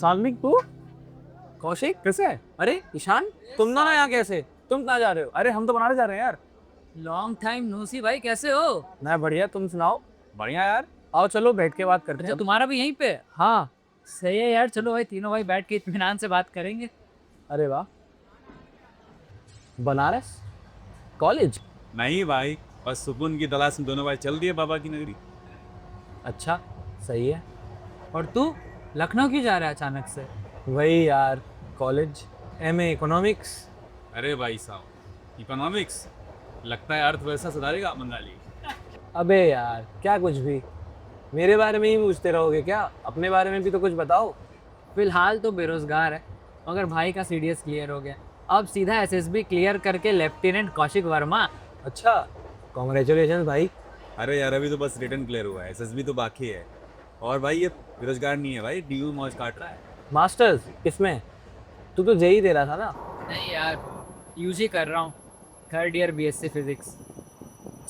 साल्मिक तू? कौशिक कैसे है? अरे ईशान, तुम ना यहाँ कैसे? तुम कहाँ जा रहे हो? अरे हम तो बनारस जा रहे हैं यार। लॉन्ग टाइम नो सी भाई, कैसे हो? मैं बढ़िया, तुम सुनाओ। बढ़िया यार। आओ चलो बैठ के बात करते अच्छा, हैं। तुम्हारा भी यहीं पे है? हाँ। सही है यार, चलो भाई तीनों भाई बैठ के इत्मीनान से बात करेंगे। अरे वाह। बनारस कॉलेज? नहीं भाई, बस सुकून की तलाश में दोनों भाई चल दिए बाबा की नगरी। अच्छा, सही है। और तू लखनऊ क्यों जा रहा है अचानक से? वही यार, कॉलेज, एमए इकोनॉमिक्स। अरे भाई साहब, इकोनॉमिक्स लगता है अर्थव्यवस्था सुधारेगा बंगाली। अबे यार क्या कुछ भी, मेरे बारे में ही पूछते रहोगे क्या? अपने बारे में भी तो कुछ बताओ। फिलहाल तो बेरोजगार है, मगर भाई का सीडीएस क्लियर हो गया। अब सीधा एसएसबी क्लियर करके लेफ्टिनेंट कौशिक वर्मा। अच्छा, कॉन्ग्रेचुलेशन भाई। अरे यार, अभी तो बस रिटर्न क्लियर हुआ है, एसएसबी तो बाकी है। और भाई ये बेरोजगार नहीं है भाई, डीयू मौज काट रहा है। मास्टर्स किसमें? तू तो जेई दे रहा था ना? नहीं यार, यूजी कर रहा हूँ, third year BSc physics.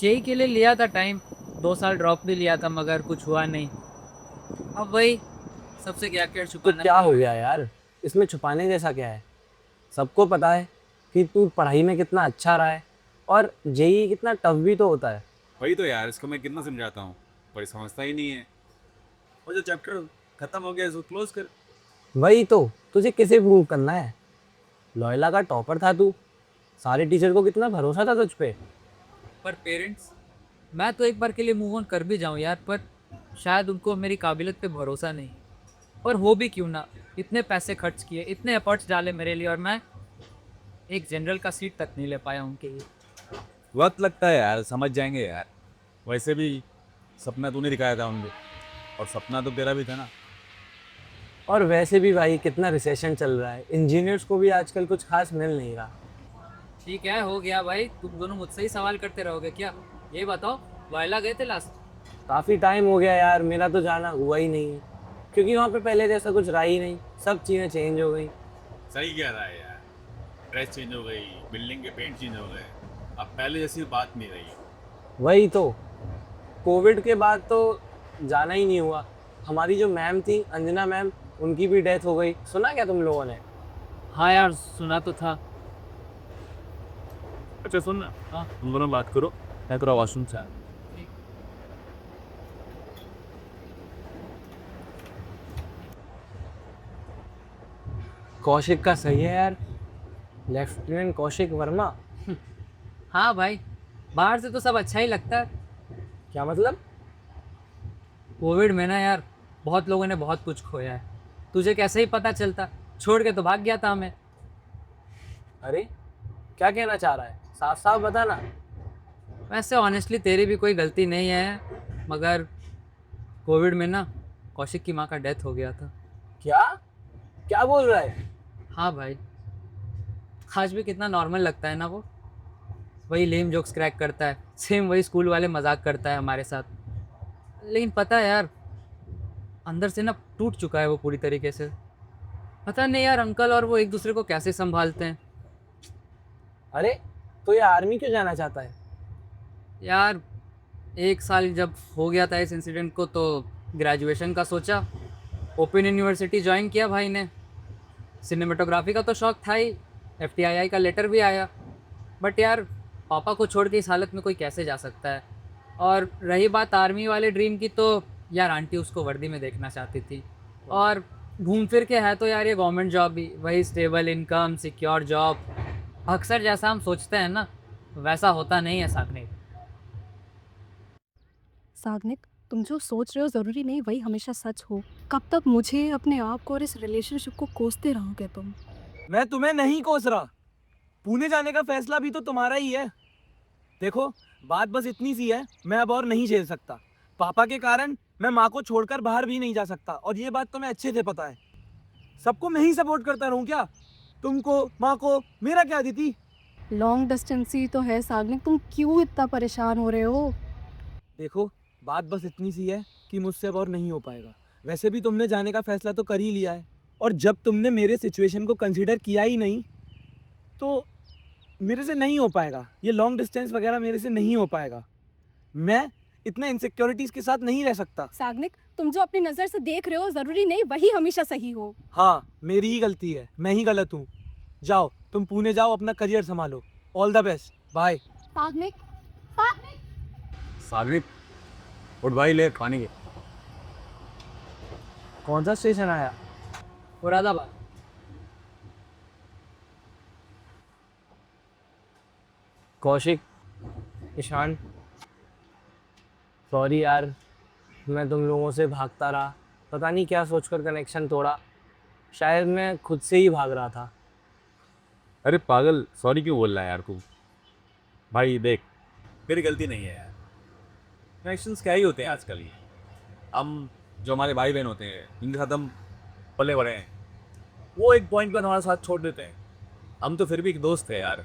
JEE के लिए लिया था टाइम, 2 साल ड्रॉप भी लिया था मगर कुछ हुआ नहीं। अब वही सबसे क्या क्या तो छुपाना। क्या हो गया यार, इसमें छुपाने जैसा क्या है? सबको पता है कि तू पढ़ाई में कितना अच्छा रहा है, और जेई कितना टफ भी तो होता है। वही तो यार, इसको मैं कितना समझाता हूँ पर समझता ही नहीं है। और जो चैप्टर खत्म हो गया इसको क्लोज कर। वही तो, तुझे किसे प्रूव करना है? लॉयला का टॉपर था तू, सारे टीचर को कितना भरोसा था तुझ पे। पर पेरेंट्स, मैं तो एक बार के लिए मूव ऑन कर भी जाऊं यार, पर शायद उनको मेरी काबिलियत पे भरोसा नहीं। और हो भी क्यों ना, इतने पैसे खर्च किए, इतने एफर्ट्स डाले मेरे लिए, और मैं एक जनरल का सीट तक नहीं ले पाया उनके लिए। वक्त लगता है यार, समझ जाएंगे यार। वैसे भी सपना तूने दिखाया था उनको, और सपना तो तेरा भी था ना। और वैसे भी भाई कितना रिसेशन चल रहा है, इंजीनियर्स को भी आजकल कुछ खास मिल नहीं रहा। ठीक है, हो गया भाई, तुम दोनों मुझसे ही सवाल करते रहोगे क्या? ये बताओ, वायला गए थे लास्ट? काफ़ी टाइम हो गया यार, मेरा तो जाना हुआ ही नहीं है, क्योंकि वहाँ पे पहले जैसा कुछ रहा ही नहीं, सब चीज़ें चेंज हो गई। सही कह रहा है यार, ड्रेस चेंज हो गई, बिल्डिंग के पेंट चेंज हो गए, अब पहले जैसी बात नहीं रही। वही तो, कोविड के बाद तो जाना ही नहीं हुआ। हमारी जो मैम थी अंजना मैम, उनकी भी डेथ हो गई, सुना क्या तुम लोगों ने? हाँ यार, सुना तो था। अच्छा सुन ना, हाँ तुम दोनों बात करो, मैं तेरा वॉशरूम से आया। कौशिक का सही है यार, लेफ्टिनेंट कौशिक वर्मा। हाँ भाई, बाहर से तो सब अच्छा ही लगता है। क्या मतलब? कोविड में ना यार, बहुत लोगों ने बहुत कुछ खोया है। तुझे कैसे ही पता चलता, छोड़ के तो भाग गया था हमें। अरे क्या कहना चाह रहा है, साफ साफ बता ना। वैसे ऑनेस्टली तेरी भी कोई गलती नहीं है, मगर कोविड में ना कौशिक की माँ का डेथ हो गया था। क्या? क्या बोल रहा है? हाँ भाई, आज भी कितना नॉर्मल लगता है ना वो। वही लेम जोक्स क्रैक करता है, सेम वही स्कूल वाले मजाक करता है हमारे साथ। लेकिन पता है यार, अंदर से ना टूट चुका है वो पूरी तरीके से। पता नहीं यार, अंकल और वो एक दूसरे को कैसे संभालते हैं। अरे तो ये आर्मी क्यों जाना चाहता है? यार, 1 साल जब हो गया था इस इंसिडेंट को, तो ग्रेजुएशन का सोचा, ओपन यूनिवर्सिटी ज्वाइन किया भाई ने। सिनेमेटोग्राफी का तो शौक था ही, एफटीआईआई का लेटर भी आया। बट यार, पापा को छोड़ के इस हालत में कोई कैसे जा सकता है। और रही बात आर्मी वाले ड्रीम की, तो यार आंटी उसको वर्दी में देखना चाहती थी। और घूम फिर के है तो यार ये गवर्नमेंट जॉब भी, वही स्टेबल इनकम, सिक्योर जॉब। अक्सर जैसा हम सोचते हैं ना, वैसा होता नहीं है साकने। साग्निक, तुम जो सोच रहे हो ज़रूरी नहीं वही हमेशा सच हो। कब तक मुझे, अपने आप को और इस रिलेशनशिप को कोसते रहोगे तुम? मैं तुम्हें नहीं कोस रहा, पुणे जाने का फैसला भी तो तुम्हारा ही है। देखो, बात बस इतनी सी है, मैं अब और नहीं झेल सकता। पापा के कारण मैं माँ को छोड़कर बाहर भी नहीं जा सकता, और ये बात तुम्हें अच्छे से पता है। सबको मैं ही सपोर्ट करता रहूं क्या? तुमको, माँ को, मेरा क्या दीदी? लॉन्ग डिस्टेंस ही तो है साग्निक, तुम क्यों इतना परेशान हो रहे हो? देखो, बात बस इतनी सी है कि मुझसे अब और नहीं हो पाएगा। वैसे भी तुमने जाने का फैसला तो कर ही लिया है, और जब तुमने मेरे सिचुएशन को कंसीडर किया ही नहीं, तो मेरे से नहीं हो पाएगा। ये लॉन्ग डिस्टेंस वगैरह मेरे से नहीं हो पाएगा। मैं इतने इनसिक्योरिटीज के साथ नहीं रह सकता। साग्निक, तुम जो अपनी नज़र से देख रहे हो ज़रूरी नहीं वही हमेशा सही हो। हाँ, मेरी ही गलती है, मैं ही गलत हूँ। जाओ, तुम पुणे जाओ, अपना करियर संभालो। All the best, bye. Sagnik, Sagarik उठ भाई, ले पानी के। कौन सा स्टेशन आया? मुरादाबाद। कौशिक, ईशान, सॉरी यार, मैं तुम लोगों से भागता रहा। पता नहीं क्या सोचकर कनेक्शन तोड़ा। शायद मैं खुद से ही भाग रहा था। अरे पागल, सॉरी क्यों बोल रहा है यार तू? भाई देख, मेरी गलती नहीं है यार। कनेक्शंस क्या ही होते हैं आजकल। ये हम जो हमारे भाई बहन होते हैं, इनके साथ हम पले बड़े हैं, वो एक पॉइंट पर हमारे साथ छोड़ देते हैं। हम तो फिर भी एक दोस्त है यार।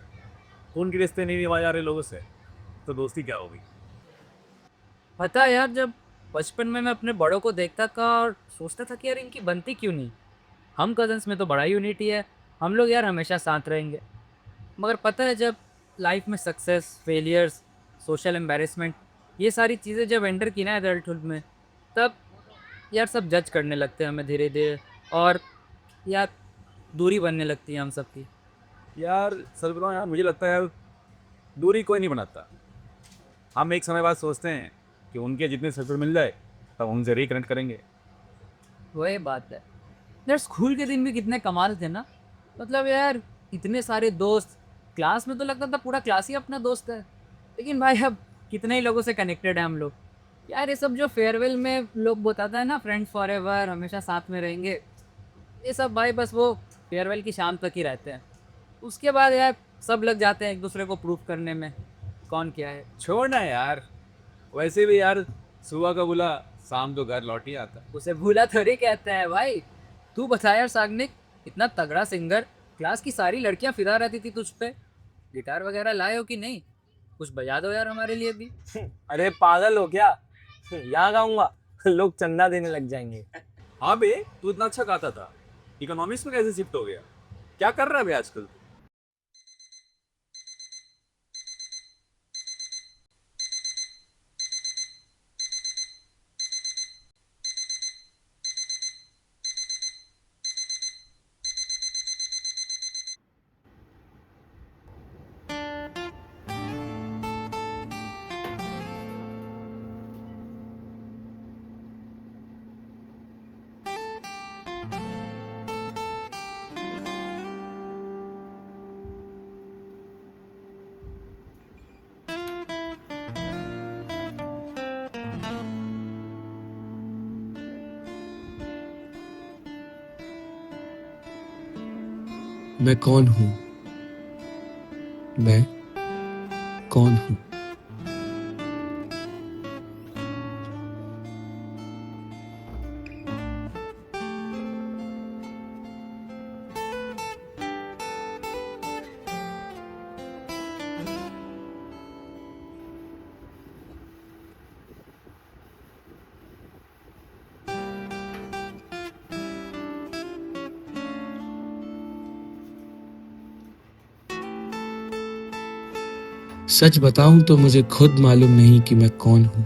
खून के रिश्ते नहीं निभाए जा रहे लोगों से, तो दोस्ती क्या होगी? पता है यार, जब बचपन में मैं अपने बड़ों को देखता था और सोचता था कि यार इनकी बनती क्यों नहीं। हम कजन्स में तो बड़ा यूनिटी है, हम लोग यार हमेशा साथ रहेंगे। मगर पता है, जब लाइफ में सक्सेस, फेलियर्स, सोशल एम्बेरसमेंट, ये सारी चीज़ें जब एंटर की ना एडल्टहुड में, तब यार सब जज करने लगते हैं हमें धीरे धीरे, और यार दूरी बनने लगती है हम सबकी। यार सच बताऊं यार, मुझे लगता है यार दूरी कोई नहीं बनाता। हम एक समय बाद सोचते हैं कि उनके जितने सर्कल मिल जाए तब उनसे रिकनेक्ट करेंगे। वही बात है यार, स्कूल के दिन भी कितने कमाल थे ना। मतलब यार इतने सारे दोस्त, क्लास में तो लगता था पूरा क्लास ही अपना दोस्त है। लेकिन भाई अब कितने ही लोगों से कनेक्टेड है हम लोग। यार ये सब जो फेयरवेल में लोग बताता है ना, फ्रेंड्स फॉर एवर, हमेशा साथ में रहेंगे, ये सब भाई बस वो फेयरवेल की शाम तक ही रहते हैं। उसके बाद यार सब लग जाते हैं एक दूसरे को प्रूफ करने में कौन क्या है। छोड़ना यार, वैसे भी यार सुबह का बुला शाम तो घर लौट ही आता। उसे भूला थोड़ी कहते हैं भाई। तू बता यार साग्निक, इतना तगड़ा सिंगर, क्लास की सारी लड़कियां फिदा रहती थी तुझ पे। गिटार वगैरह लाए हो कि नहीं? कुछ बजा दो यार हमारे लिए भी। अरे पागल हो क्या? यहाँ गाऊंगा, लोग चंदा देने लग जाएंगे। हाँ बे, तू इतना अच्छा गाता था, इकोनॉमिक्स में कैसे शिफ्ट हो गया? क्या कर रहा है बे आजकल? मैं कौन हूँ? मैं कौन हूँ? सच बताऊं तो मुझे खुद मालूम नहीं कि मैं कौन हूं।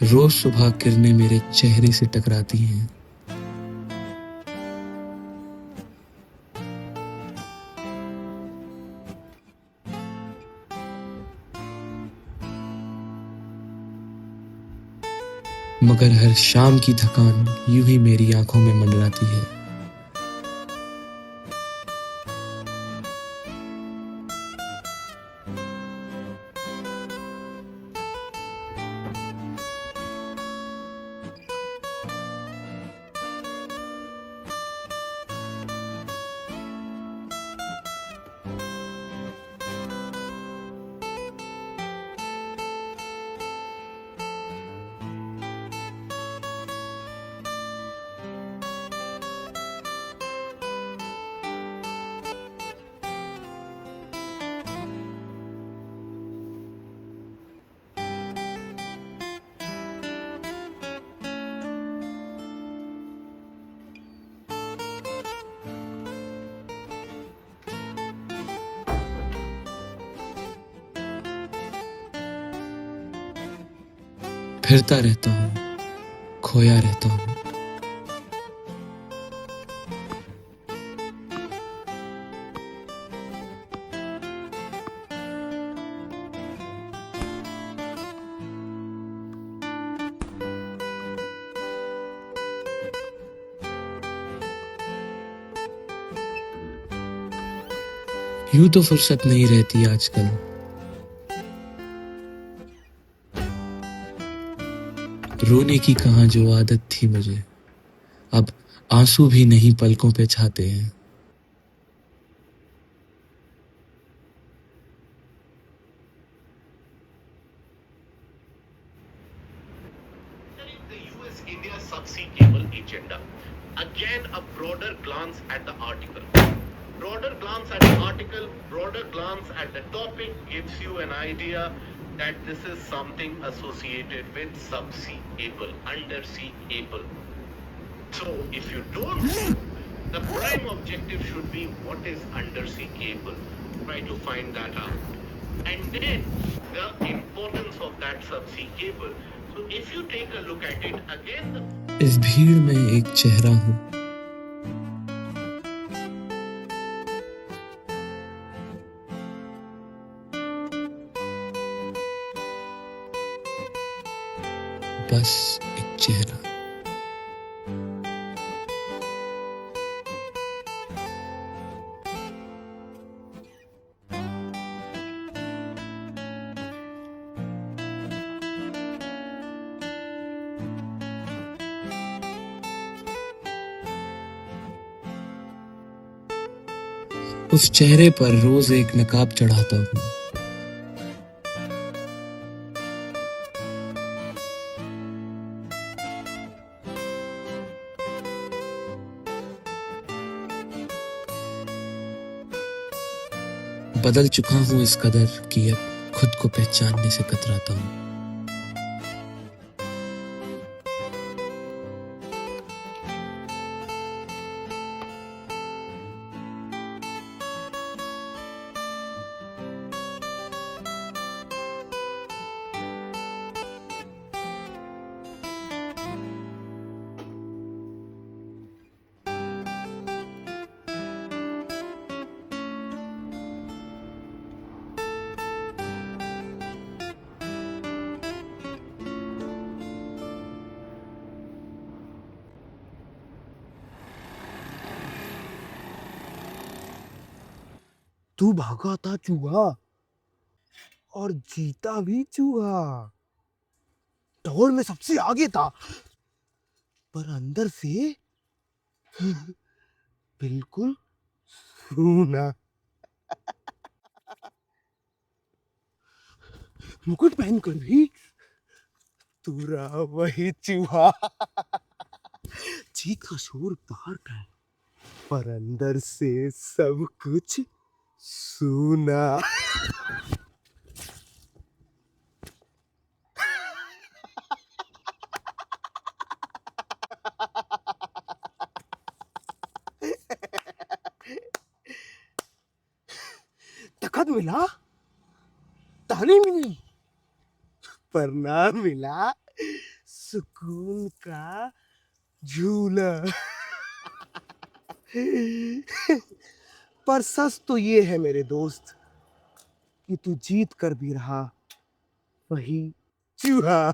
रोज सुबह किरणें मेरे चेहरे से टकराती हैं। मगर हर शाम की थकान यूं ही मेरी आंखों में मंडराती है। फिरता रहता हूँ, खोया रहता हूँ। यूं तो फुर्सत नहीं रहती आजकल, रोने की कहाँ जो आदत थी मुझे, अब आंसू भी नहीं पलकों पे छाते हैं। The US-India subsea cable agenda. Again, a broader glance at the article. Broader glance at the article, broader glance at the topic gives you an idea that this is something associated with subsea cable, undersea cable. So, if you don't know, the prime objective should be what is undersea cable. Try to find that out. And then the importance of that subsea cable. So if you take a look at it again, इस भीड़ में एक चेहरा हूँ, बस एक चेहरा। उस चेहरे पर रोज एक नकाब चढ़ाता हूँ, बदल चुका हूँ इस कदर कि अब खुद को पहचानने से कतराता हूँ। तू भागा था चूहा और जीता भी चूहा। दौड़ में सबसे आगे था, पर अंदर से बिल्कुल सूना। मुकुट पहनकर भी तू रहा वही चूहा। चीख का शोर बाहर का है, पर अंदर से सब कुछ सूना। तखत मिला, ताली मिली, पर ना मिला सुकून का झूला। पर सच तो ये है मेरे दोस्त कि तू जीत कर भी रहा वही चूहा।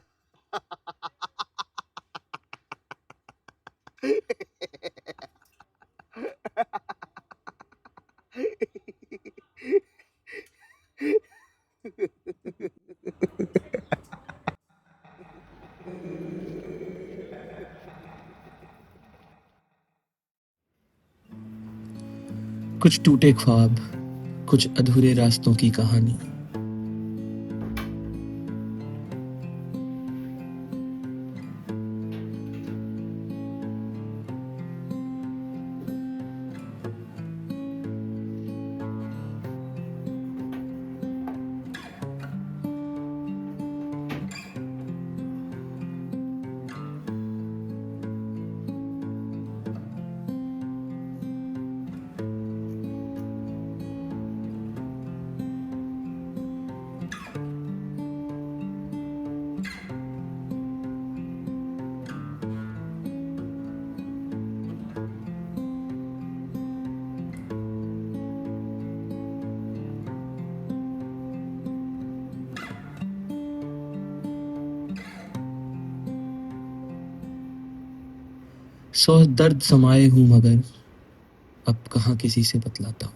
कुछ टूटे ख्वाब, कुछ अधूरे रास्तों की कहानी। सौ दर्द समाये हूं मगर अब कहाँ किसी से बतलाता हूँ।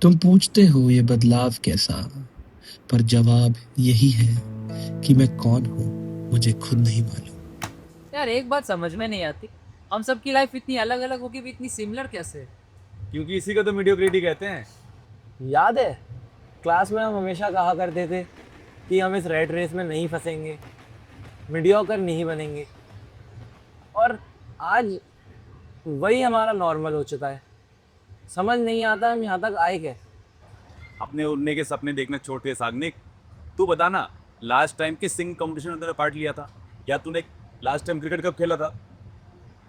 तुम पूछते हो ये बदलाव कैसा, पर जवाब यही है कि मैं कौन हूँ मुझे खुद नहीं मालूम। यार एक बात समझ में नहीं आती, हम सबकी लाइफ इतनी अलग अलग होगी भी इतनी सिमिलर कैसे? क्योंकि इसी का तो मीडियोक्रिटी कहते हैं। याद है क्लास में हम हमेशा कहा करते थे कि हम इस रेट रेस में नहीं फंसेंगे, मीडियोकर नहीं बनेंगे, और आज वही हमारा नॉर्मल हो चुका है। समझ नहीं आता हम यहाँ तक आए कैसे। अपने उड़ने के सपने देखना छोड़ के सागनिक, तू बता ना, लास्ट टाइम किस सिंगिंग कंपटीशन में तूने पार्ट लिया था, या तूने लास्ट टाइम क्रिकेट कब खेला था?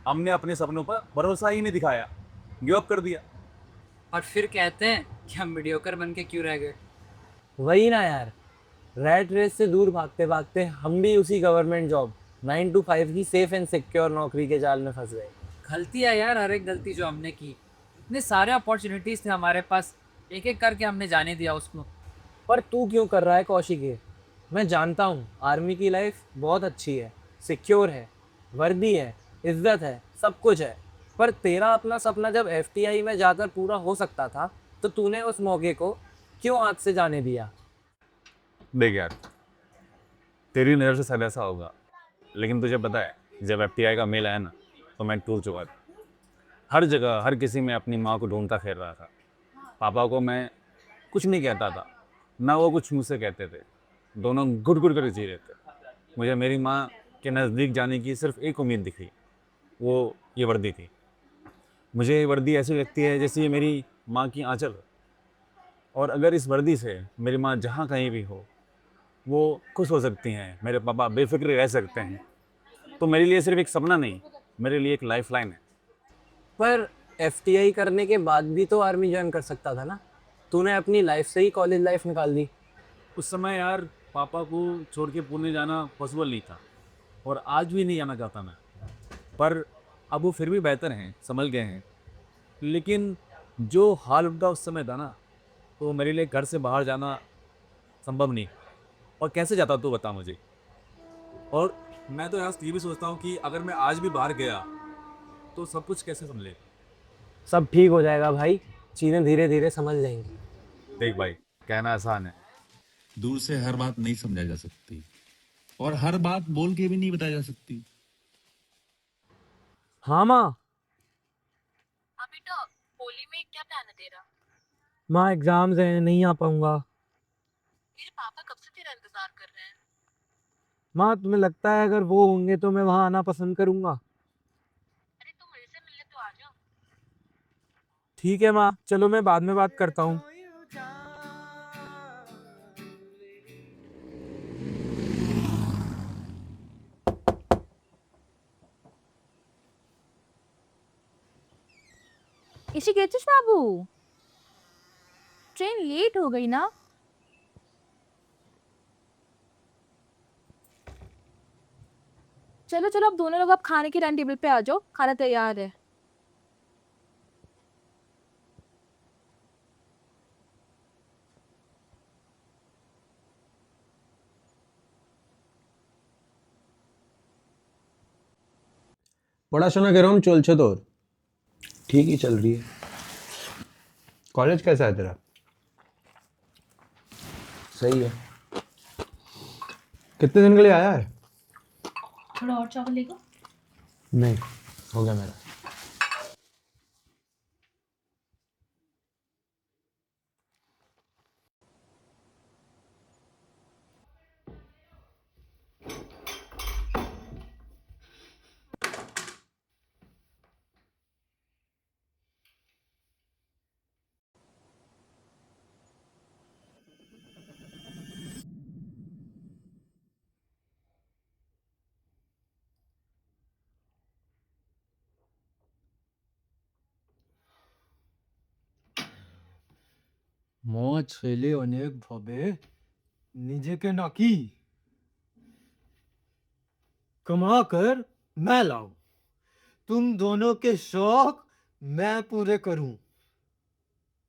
हमने अपने सपनों पर भरोसा ही नहीं दिखाया, गिव अप कर दिया। और फिर कहते हैं कि हम मीडियोकर बन के क्यों रह गए। वही ना यार, रैट रेस से दूर भागते भागते हम भी उसी गवर्नमेंट जॉब 9 to 5 की सेफ एंड सिक्योर नौकरी के जाल में फंस गए। गलती है यार, हर एक गलती जो हमने की, इतने सारे अपॉर्चुनिटीज थे हमारे पास, एक एक करके हमने जाने दिया उसको। पर तू क्यों कर रहा है कौशिक ये? मैं जानता हूँ आर्मी की लाइफ बहुत अच्छी है, सिक्योर है, वर्दी है, इज्जत है, सब कुछ है, पर तेरा अपना सपना जब एफटीआई में जाकर पूरा हो सकता था तो तूने उस मौके को क्यों हाथ से जाने दिया? देख यार, तेरी नज़र से शायद ऐसा होगा, लेकिन तुझे पता है जब एफटीआई का मेल आया ना, तो मैं टूट चुका था। हर जगह हर किसी में अपनी माँ को ढूंढता फिर रहा था। पापा को मैं कुछ नहीं कहता था, ना वो कुछ मुझसे कहते थे, दोनों घुट घुट कर जी रहे थे। मुझे मेरी माँ के नज़दीक जाने की सिर्फ एक उम्मीद दिखी, वो ये वर्दी थी। मुझे ये वर्दी ऐसी लगती है जैसे ये मेरी माँ की आंचल हो, और अगर इस वर्दी से मेरी माँ जहाँ कहीं भी हो वो खुश हो सकती हैं, मेरे पापा बेफिक्र रह सकते हैं, तो मेरे लिए सिर्फ एक सपना नहीं, मेरे लिए एक लाइफ लाइन है। पर एफटीआई करने के बाद भी तो आर्मी ज्वाइन कर सकता था ना? तूने अपनी लाइफ से ही कॉलेज लाइफ निकाल दी। उस समय यार पापा को छोड़ के पुणे जाना पॉसिबल नहीं था, और आज भी नहीं जाना चाहता मैं, पर अब वो फिर भी बेहतर हैं, संभल गए हैं। लेकिन जो हाल उनका उस समय था ना, तो मेरे लिए घर से बाहर जाना संभव नहीं। और कैसे जाता तू बता मुझे। और मैं तो यार ये भी सोचता हूँ कि अगर मैं आज भी बाहर गया तो सब कुछ कैसे संभले। सब ठीक हो जाएगा भाई, चीज़ें धीरे धीरे समझ जाएंगी। देख भाई, कहना आसान है, दूर से हर बात नहीं समझा जा सकती, और हर बात बोल के भी नहीं बताई जा सकती। हाँ माँ। हाँ बेटा, होली में क्या प्लान है तेरा? माँ एग्जाम्स हैं, नहीं आ पाऊंगा। मेरे पापा कब से तेरा इंतजार कर रहे हैं। माँ तुम्हें लगता है अगर वो होंगे तो मैं वहाँ आना पसंद करूंगा? अरे तुम मेरे से मिलने तो आ जाओ। ठीक है माँ, चलो मैं बाद में बात करता हूँ। এসে গেছিস বাবু? ट्रेन लेट हो गई ना? चलो चलो, अब दोनों लोग अब खाने के डाइनिंग टेबल पे आ जाओ, खाना तैयार है। পড়াশোনা কেরম চলছে তোর? ঠিকই चल रही है। कॉलेज कैसा है तेरा? सही है। कितने दिन के लिए आया है? थोड़ा और चावल लेगा? नहीं, हो गया मेरा। মদ ছেলে অনেক ভাবে নিজেকে নাকি कमा कर मैं लाऊं, तुम दोनों के शौक मैं पूरे करूं।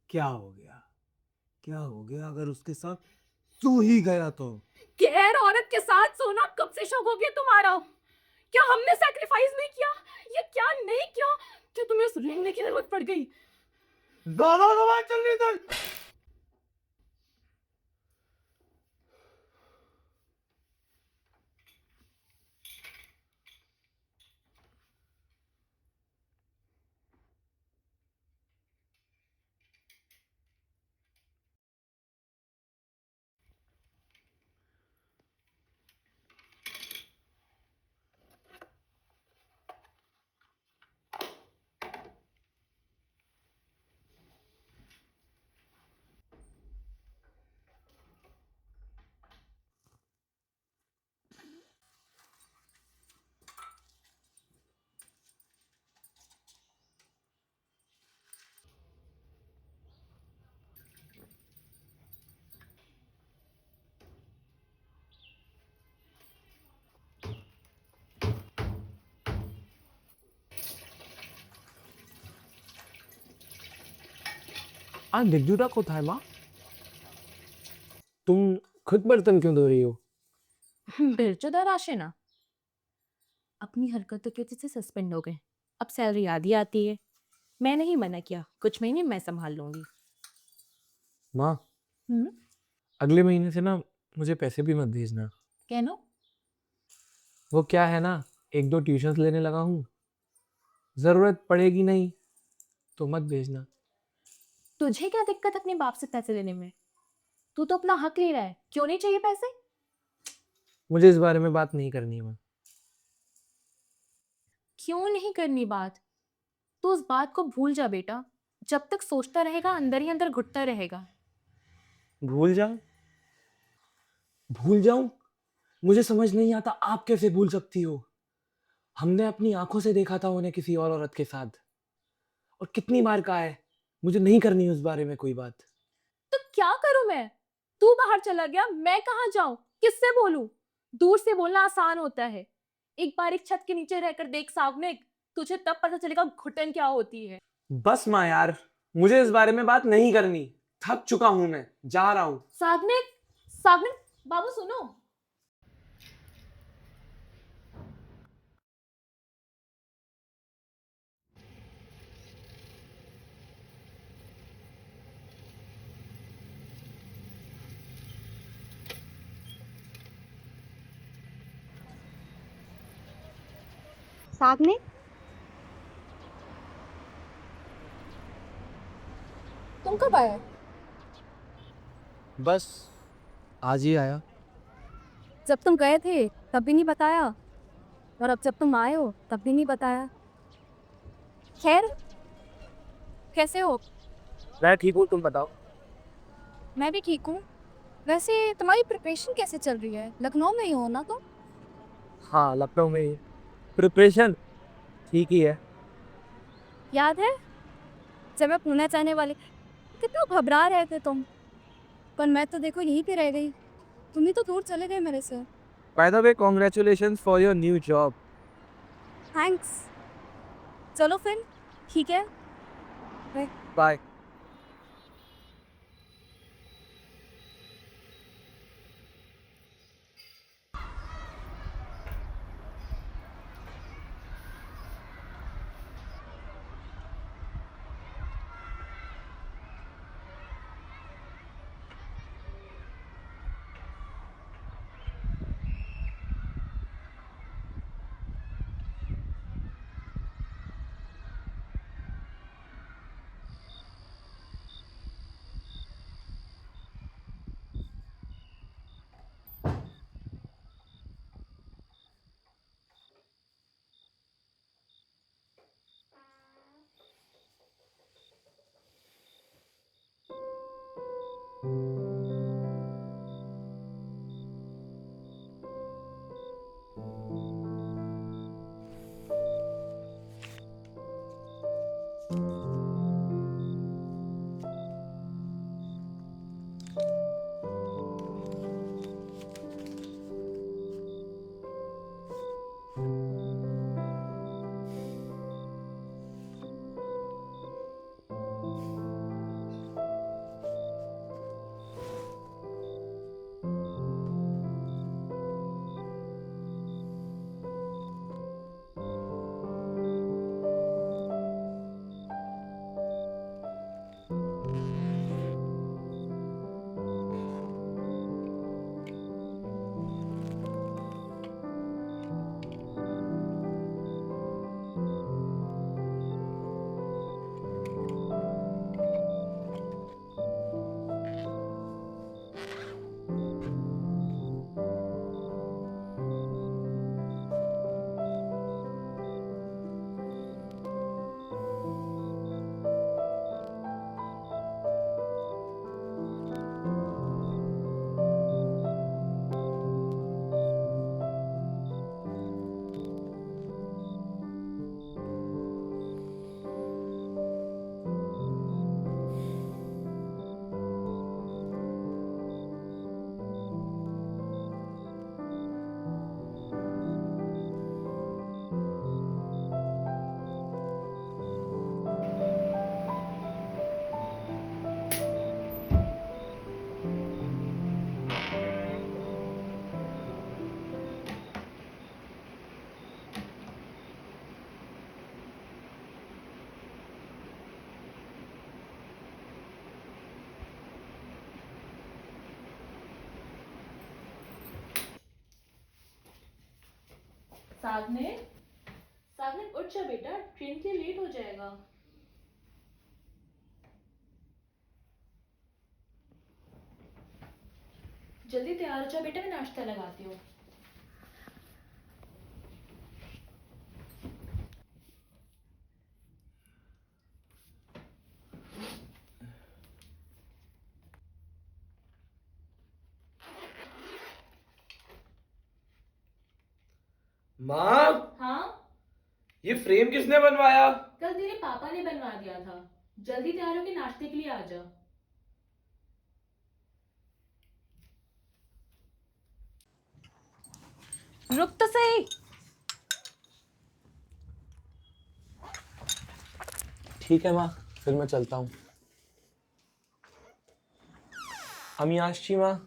क्या हो गया? क्या हो गया अगर उसके साथ तू ही गया तो गैर औरत के साथ सोना कब से शौक हो गया तुम्हारा? क्या हमने सैक्रिफाइस नहीं किया? ये क्या नहीं किया कि तुम्हें उस रिंग की जरूरत पड़ गई? ज्यादा दवा चल रही था। आज दिग्जुटा को था माँ, तुम खुद बर्तन क्यों धो रही हो? बिरजुदा राशि ना अपनी हरकतों की वजह से सस्पेंड हो गए। अब सैलरी आधी आती है। मैंने ही मना किया, कुछ महीने मैं संभाल लूंगी। माँ, हम्म अगले महीने से ना मुझे पैसे भी मत भेजना। कहनो वो क्या है ना, 1-2 ट्यूशन्स लेने लगा हूँ, जरूरत पड़ेगी नहीं तो मत भेजना। तुझे क्या दिक्कत अपने बाप से पैसे लेने में? तू तो अपना हक ले रहा है, क्यों नहीं चाहिए पैसे? मुझे इस बारे में बात नहीं करनी है माँ। क्यों नहीं करनी बात? तू उस बात को भूल जा बेटा। जब तक सोचता रहेगा अंदर ही अंदर घुटता रहेगा। भूल जाऊं? भूल जाऊं? मुझे समझ नहीं आता आप कैसे भूल सकती हो। हमने अपनी आंखों से देखा था उन्हें किसी और औरत के साथ, और कितनी बार कहा है मुझे नहीं करनी उस बारे में कोई बात। तो क्या करूं मैं? तू बाहर चला गया, मैं कहाँ जाऊं? किससे बोलूं? दूर से बोलना आसान होता है। एक बार एक छत के नीचे रहकर देख सावनिक, तुझे तब पता चलेगा घुटन क्या होती है। बस माँ यार, मुझे इस बारे में बात नहीं करनी। थक चुका हूं, मैं जा रहा हूं। सावनिक, सावनिक, बाबू सुनो। सागने, तुम कब आए? बस आज ही आया। जब तुम गए थे तब भी नहीं बताया, और अब जब तुम आए हो तब भी नहीं बताया। खैर, कैसे हो? मैं ठीक हूँ, तुम बताओ। मैं भी ठीक हूँ। वैसे तुम्हारी प्रिपरेशन कैसे चल रही है? लखनऊ में ही हो ना तुम? हाँ, लखनऊ में ही। प्रिपरेशन ठीक ही है। याद है जब मैं पुणे जाने वाली, कितना घबरा रहे थे तुम, पर मैं तो देखो यहीं पे रह गई। तुम ही तो दूर चले गए मेरे से। By the way, congratulations for your new job. Thanks. चलो फिर, ठीक है, बाय। सागनिक सागनिक उठ जा बेटा, ट्रेन के लिए लेट हो जाएगा। जल्दी तैयार हो जा बेटा, मैं नाश्ता लगाती हूँ। माँ, हाँ, ये फ्रेम किसने बनवाया? कल तेरे पापा ने बनवा दिया था। जल्दी तैयार होके नाश्ते के लिए आ जा। रुक तो सही। ठीक है माँ, फिर मैं चलता हूँ। আমি আসছি মা।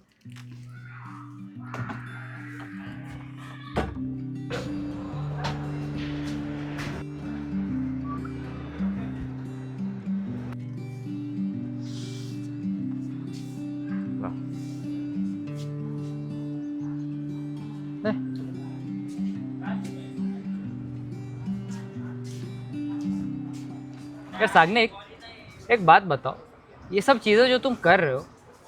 यार साग्निक, एक बात बताओ, ये सब चीज़ें जो तुम कर रहे हो,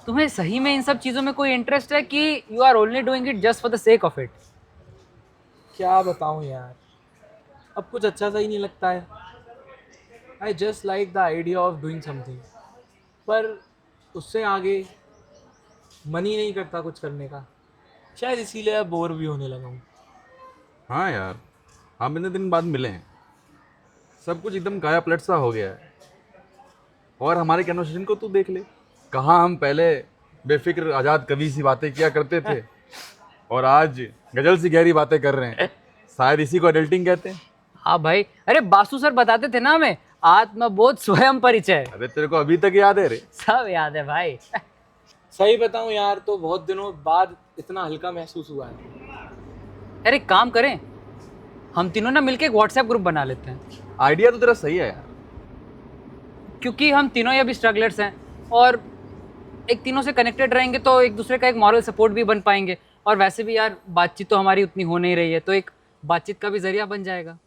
तुम्हें सही में इन सब चीज़ों में कोई इंटरेस्ट है कि you are only doing it just for the sake of it? क्या बताऊँ यार, अब कुछ अच्छा सा ही नहीं लगता है। I just like the idea of doing something, पर उससे आगे मन ही नहीं करता कुछ करने का। शायद इसीलिए अब बोर भी होने लगा हूँ। हाँ यार, हम इतने दिन बाद मिले हैं, सब कुछ एकदम काया पलट सा हो गया है। और हमारे कन्वर्सेशन को तू देख ले, कहाँ हम पहले बेफिक्र आज़ाद कवि सी बातें किया करते थे और आज गजल सी गहरी बातें कर रहे हैं। शायद इसी को एडल्टिंग कहते हैं। हाँ भाई, अरे बासु सर बताते थे ना हमें, आत्मबोध स्वयं परिचय। अरे तेरे को अभी तक याद है रे? सब याद है भाई। सही बताऊँ यार, तो बहुत दिनों बाद इतना हल्का महसूस हुआ है। अरे एक काम करें, हम तीनों ना मिलके एक व्हाट्सएप ग्रुप बना लेते हैं। आइडिया तो तेरा सही है यार, क्योंकि हम तीनों ही अभी स्ट्रगलर्स हैं और एक तीनों से कनेक्टेड रहेंगे तो एक दूसरे का एक मॉरल सपोर्ट भी बन पाएंगे। और वैसे भी यार बातचीत तो हमारी उतनी हो नहीं रही है, तो एक बातचीत का भी जरिया बन जाएगा।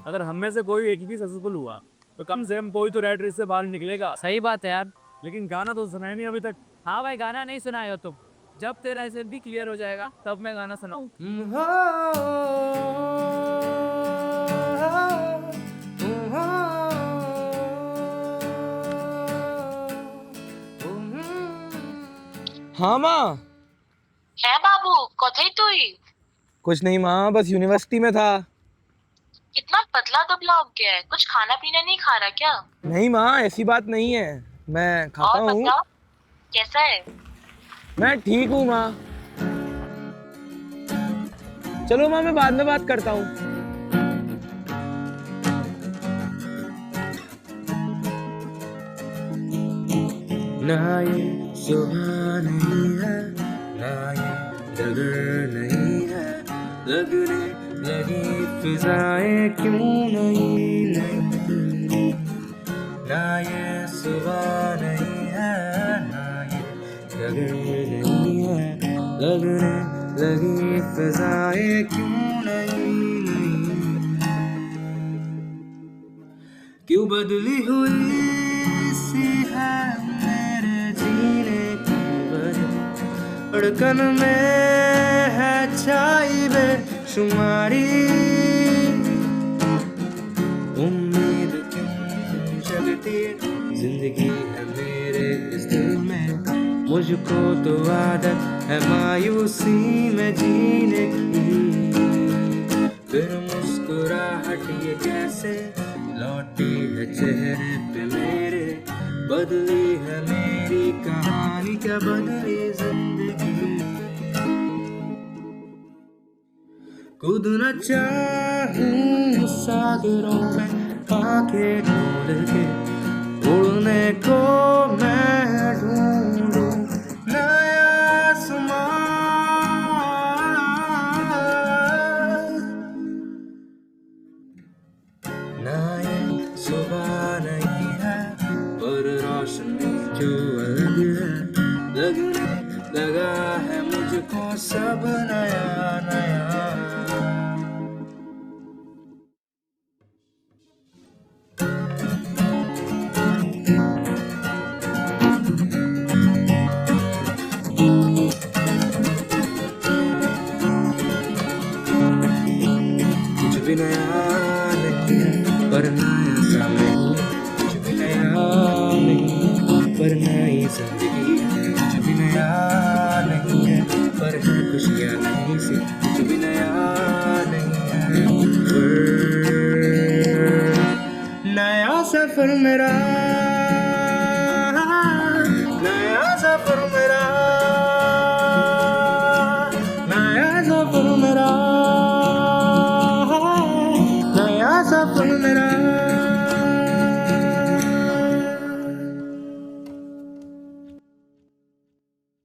अगर हम में से कोई एक भी सक्सेसफुल हुआ तो कम से कम कोई तो रेड रेस से बाहर निकलेगा। सही बात है यार। लेकिन गाना तो सुना ही नहीं अभी तक। हाँ भाई, गाना नहीं सुनाए हो तुम। जब तेरा ऐसे भी क्लियर हो जाएगा तब मैं गाना सुनाऊं। हाँ माँ। হ্যাঁ বাবু, কোথায় তুই? कुछ नहीं माँ, बस यूनिवर्सिटी में था। कितना पतला दुबला हो गया है, कुछ खाना पीना नहीं खा रहा क्या? नहीं माँ, ऐसी बात नहीं है, मैं खाता और हूँ। बता, कैसा है? मैं ठीक हूँ माँ। चलो माँ, मैं बाद में बात करता हूँ। ना ये सुबह नहीं है, ना ये डगर नहीं है, लगने लगी फिजाएं क्यों नहीं लगती। ना ये सुबह नहीं है, ना ये डगर नहीं है, लगने लगी फिजाएं क्यों नहीं लगती। क्यों बदली हुई सी है मेरे जीने की वजह, धड़कन में है छाई बेशुमारी, उम्मीद क्यों जगती जिंदगी है मेरे इस दिल में, मुझको तो आदत है मायूसी में जीने की, फिर मुस्कुराहट ये कैसे लौटी है चेहरे पे मेरे, बदली है मेरी कहानी क्या बदली जिंदगी, कूदना चाहूं सागरों में आंखें खोल के, उड़ने को मैं ढूंढूं नया आसमां, नया सुबह नहीं है पर रोशनी जो अलग है, लगने लगा है मुझको सब नया नया। कुछ भी नया नहीं है पर नया सा नहीं, कुछ भी नया नहीं पर नई जिंदगी, कुछ भी नया नहीं है पर है खुशियाँ नहीं सी, कुछ भी नया नहीं है पर नया सफर मेरा